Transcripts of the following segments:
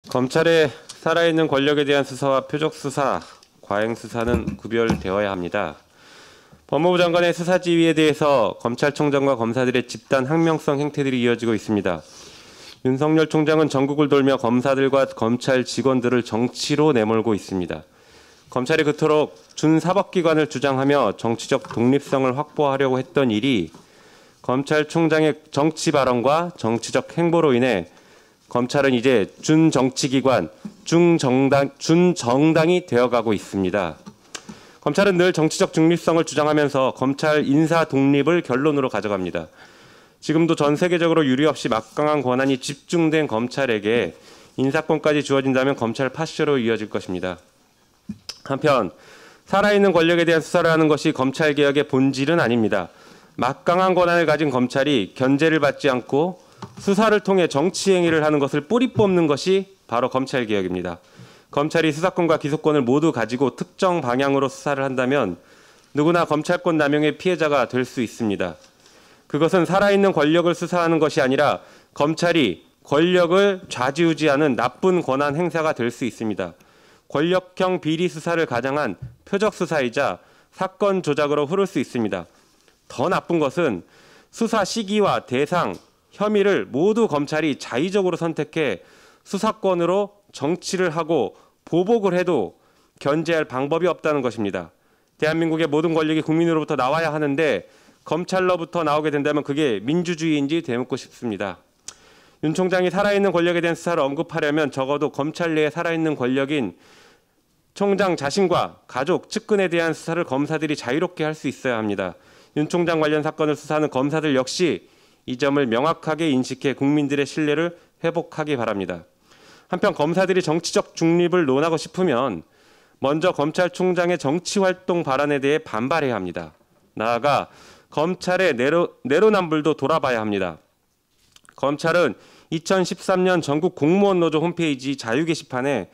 검찰의 살아있는 권력에 대한 수사와 표적 수사, 과잉 수사는 구별되어야 합니다. 법무부 장관의 수사 지휘에 대해서 검찰총장과 검사들의 집단 항명성 행태들이 이어지고 있습니다. 윤석열 총장은 전국을 돌며 검사들과 검찰 직원들을 정치로 내몰고 있습니다. 검찰이 그토록 준사법기관을 주장하며 정치적 독립성을 확보하려고 했던 일이 검찰총장의 정치 발언과 정치적 행보로 인해 검찰은 이제 준정치기관, 준정당이 되어가고 있습니다. 검찰은 늘 정치적 중립성을 주장하면서 검찰 인사 독립을 결론으로 가져갑니다. 지금도 전 세계적으로 유례 없이 막강한 권한이 집중된 검찰에게 인사권까지 주어진다면 검찰 파쇼로 이어질 것입니다. 한편 살아있는 권력에 대한 수사를 하는 것이 검찰개혁의 본질은 아닙니다. 막강한 권한을 가진 검찰이 견제를 받지 않고 수사를 통해 정치 행위를 하는 것을 뿌리 뽑는 것이 바로 검찰개혁입니다. 검찰이 수사권과 기소권을 모두 가지고 특정 방향으로 수사를 한다면 누구나 검찰권 남용의 피해자가 될 수 있습니다. 그것은 살아있는 권력을 수사하는 것이 아니라 검찰이 권력을 좌지우지하는 나쁜 권한 행사가 될 수 있습니다. 권력형 비리 수사를 가장한 표적 수사이자 사건 조작으로 흐를 수 있습니다. 더 나쁜 것은 수사 시기와 대상, 혐의를 모두 검찰이 자의적으로 선택해 수사권으로 정치를 하고 보복을 해도 견제할 방법이 없다는 것입니다. 대한민국의 모든 권력이 국민으로부터 나와야 하는데 검찰로부터 나오게 된다면 그게 민주주의인지 되묻고 싶습니다. 윤 총장이 살아있는 권력에 대한 수사를 언급하려면 적어도 검찰 내에 살아있는 권력인 총장 자신과 가족, 측근에 대한 수사를 검사들이 자유롭게 할 수 있어야 합니다. 윤 총장 관련 사건을 수사하는 검사들 역시 이 점을 명확하게 인식해 국민들의 신뢰를 회복하기 바랍니다. 한편 검사들이 정치적 중립을 논하고 싶으면 먼저 검찰총장의 정치활동 발언에 대해 반발해야 합니다. 나아가 검찰의 내로남불도 돌아봐야 합니다. 검찰은 2013년 전국 공무원 노조 홈페이지 자유 게시판에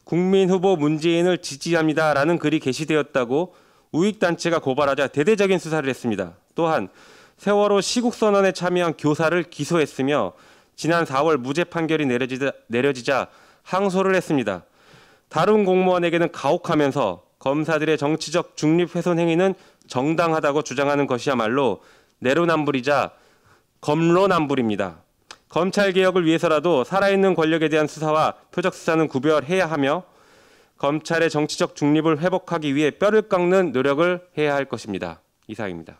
국민 후보 문재인을 지지합니다라는 글이 게시되었다고 우익단체가 고발하자 대대적인 수사를 했습니다. 또한 세월호 시국선언에 참여한 교사를 기소했으며 지난 4월 무죄 판결이 내려지자 항소를 했습니다. 다른 공무원에게는 가혹하면서 검사들의 정치적 중립 훼손 행위는 정당하다고 주장하는 것이야말로 내로남불이자 검로남불입니다. 검찰개혁을 위해서라도 살아있는 권력에 대한 수사와 표적 수사는 구별해야 하며 검찰의 정치적 중립을 회복하기 위해 뼈를 깎는 노력을 해야 할 것입니다. 이상입니다.